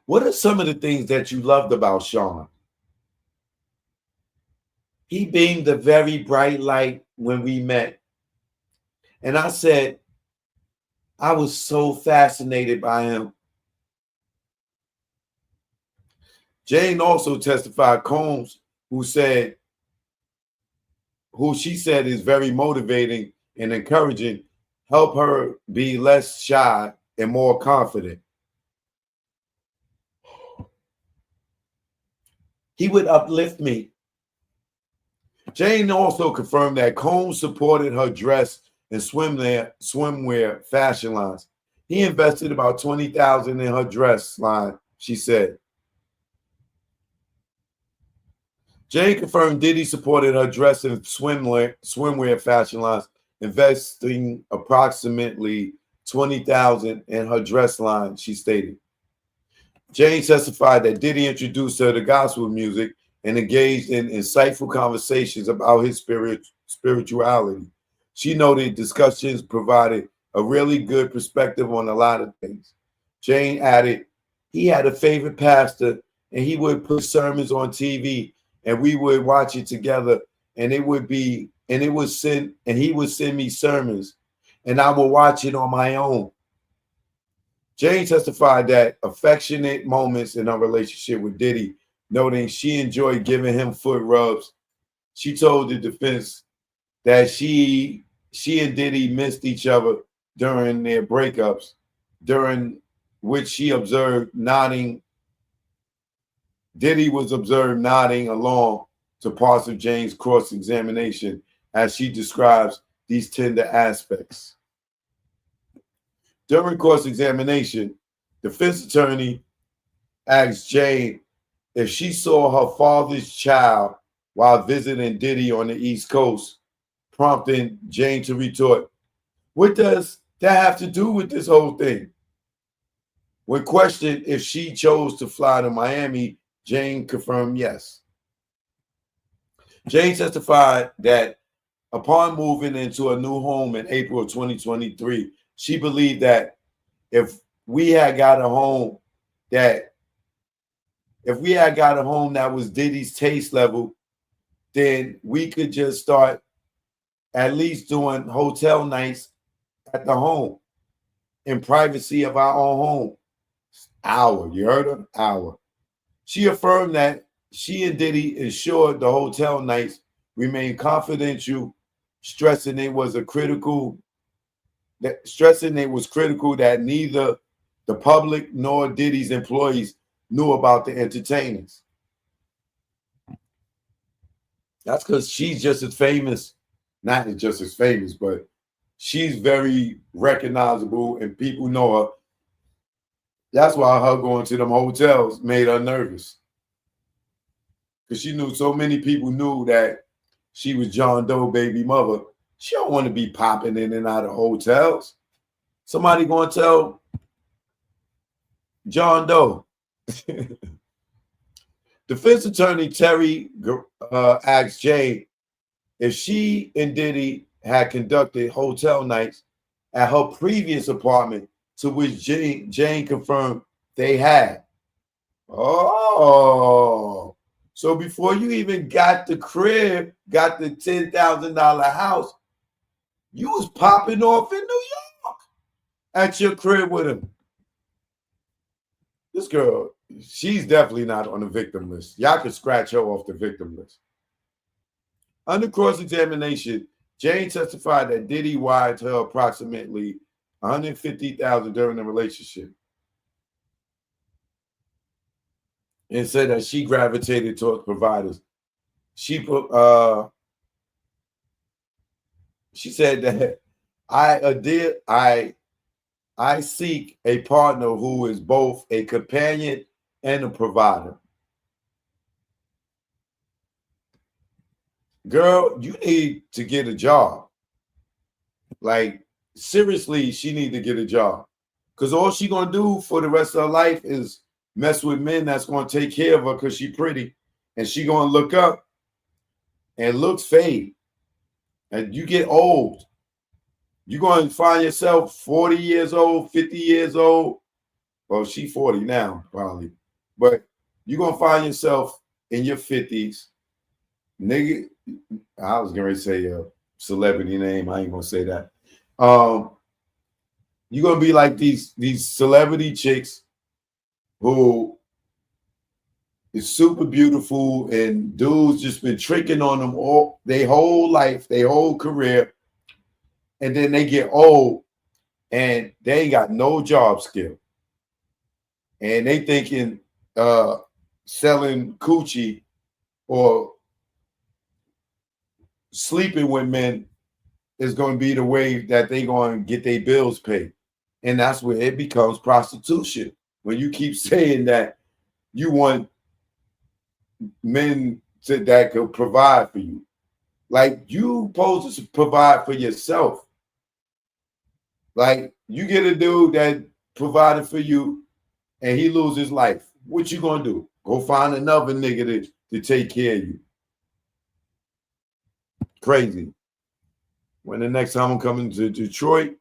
What are some of the things that you loved about Sean? He beamed a very bright light when we met. And I said, I was so fascinated by him. Jane also testified Combs, who she said is very motivating and encouraging, help her be less shy and more confident. He would uplift me. Jane also confirmed that Combs supported her dress and swimwear fashion lines. He invested about $20,000 in her dress line, she said. Jane confirmed Diddy supported her dress and swimwear fashion lines, investing approximately $20,000 in her dress line, she stated. Jane testified that Diddy introduced her to gospel music and engaged in insightful conversations about his spirituality. She noted discussions provided a really good perspective on a lot of things. Jane added, he had a favorite pastor and he would put sermons on TV and we would watch it together and he would send me sermons and I would watch it on my own. Jane testified that affectionate moments in her relationship with Diddy, noting she enjoyed giving him foot rubs. She told the defense that she and Diddy missed each other during their breakups, during which she observed nodding. Diddy was observed nodding along to parts of Jane's cross-examination as she describes these tender aspects. During cross-examination, defense attorney asked Jane if she saw her father's child while visiting Diddy on the East Coast, prompting Jane to retort, what does that have to do with this whole thing? When questioned if she chose to fly to Miami, Jane confirmed yes. Jane testified that upon moving into a new home in April of 2023, she believed that if we had got a home that was Diddy's taste level, then we could just start at least doing hotel nights at the home in privacy of our own home. Hour, you heard her? Hour. She affirmed that she and Diddy ensured the hotel nights remained confidential, stressing it was critical that neither the public nor Diddy's employees knew about the entertainers. That's because she's just as famous, not just as famous, but she's very recognizable and people know her. That's why her going to them hotels made her nervous. Because she knew so many people knew that she was John Doe baby mother. She don't want to be popping in and out of hotels. Somebody going to tell John Doe. Defense attorney Terry asked Jane if she and Diddy had conducted hotel nights at her previous apartment, to which Jane confirmed they had. Oh, so before you even got the crib, got the $10,000 house, you was popping off in New York at your crib with him. This girl, she's definitely not on the victim list. Y'all could scratch her off the victim list. Under cross-examination, Jane testified that Diddy wired her approximately $150,000 during the relationship, and said that she gravitated towards providers. She said that I seek a partner who is both a companion and a provider. Girl, you need to get a job. Like, seriously, she need to get a job. Because all she going to do for the rest of her life is mess with men that's going to take care of her because she pretty. And she going to look up and looks fade. And you get old. You're going to find yourself 40 years old, 50 years old, Well, she 40 now, probably. But you're going to find yourself in your 50s. Nigga, I was going to say a celebrity name. I ain't going to say that. You're going to be like these celebrity chicks who is super beautiful, and dudes just been tricking on them all their whole life, their whole career. And then they get old and they ain't got no job skill. And they thinking selling coochie or sleeping with men is going to be the way that they going to get their bills paid. And that's where it becomes prostitution. When you keep saying that you want men that could provide for you. Like, you supposed to provide for yourself. Like, you get a dude that provided for you and he lose his life. What you gonna do? Go find another nigga to take care of you. Crazy. When the next time I'm coming to Detroit,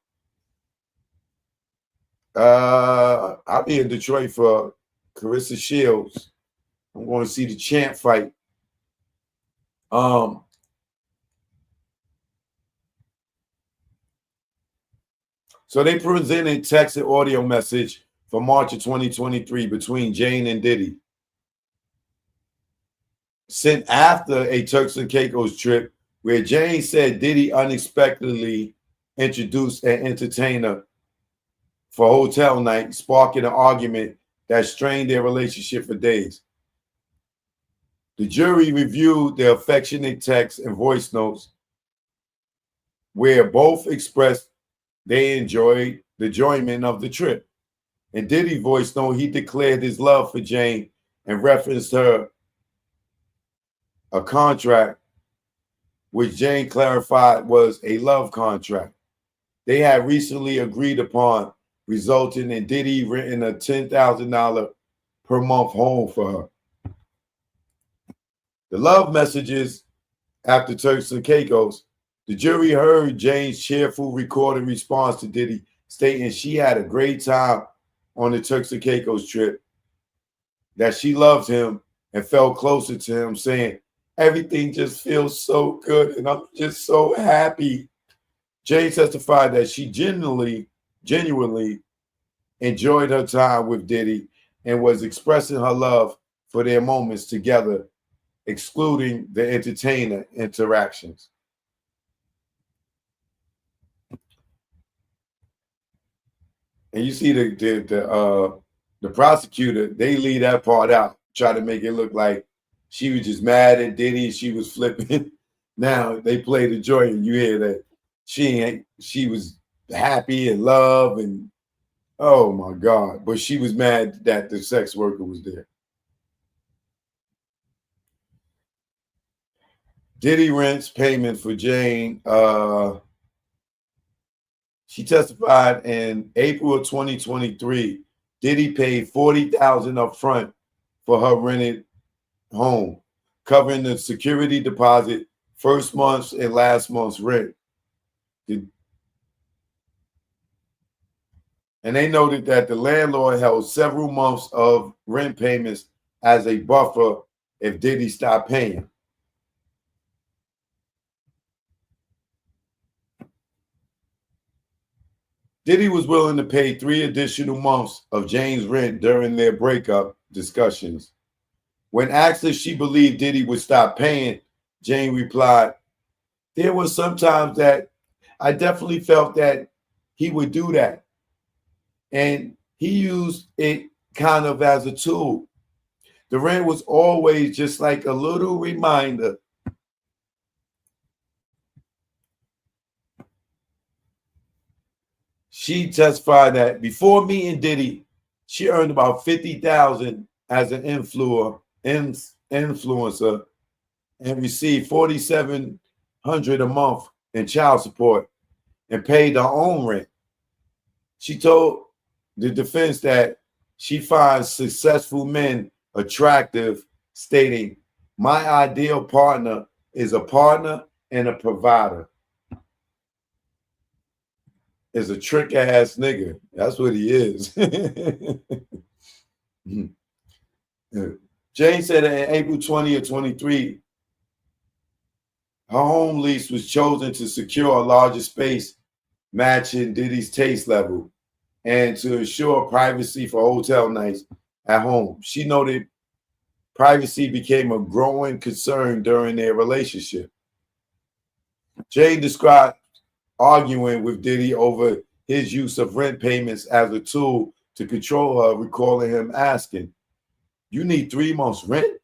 I'll be in Detroit for Carissa Shields. I'm going to see the champ fight. So they presented text and audio message for March of 2023 between Jane and Diddy, sent after a Turks and Caicos trip where Jane said Diddy unexpectedly introduced an entertainer for hotel night, sparking an argument that strained their relationship for days. The jury reviewed the affectionate texts and voice notes where both expressed they enjoyed the enjoyment of the trip. In Diddy's voice note, he declared his love for Jane and referenced her a contract, which Jane clarified was a love contract they had recently agreed upon, resulting in Diddy renting a $10,000 per month home for her. The love messages after Turks and Caicos, the jury heard Jane's cheerful recorded response to Diddy, stating she had a great time on the Turks and Caicos trip, that she loved him and felt closer to him, saying, everything just feels so good and I'm just so happy. Jane testified that she genuinely enjoyed her time with Diddy and was expressing her love for their moments together, excluding the entertainer interactions. And you see the prosecutor, they leave that part out, try to make it look like she was just mad at Diddy, she was flipping. Now they play the joy and you hear that she was happy and love and oh my God. But she was mad that the sex worker was there. Diddy rents payment for Jane. She testified in April of 2023. Diddy paid $40,000 up front for her rented home, covering the security deposit, first month's and last month's rent. And they noted that the landlord held several months of rent payments as a buffer if Diddy stopped paying. Diddy was willing to pay 3 additional months of Jane's rent during their breakup discussions. When asked if she believed Diddy would stop paying, Jane replied, there were some times that I definitely felt that he would do that. And he used it kind of as a tool. The rent was always just like a little reminder. She testified that before meeting Diddy, she earned about $50,000 as an influencer and received $4,700 a month in child support and paid her own rent. She told the defense that she finds successful men attractive, stating, my ideal partner is a partner and a provider. is a trick ass nigga. That's what he is. Jane said that in April 20 or 23, her home lease was chosen to secure a larger space matching Diddy's taste level and to ensure privacy for hotel nights at home. She noted privacy became a growing concern during their relationship. Jane described arguing with Diddy over his use of rent payments as a tool to control her, recalling him asking, "You need 3 months' rent?"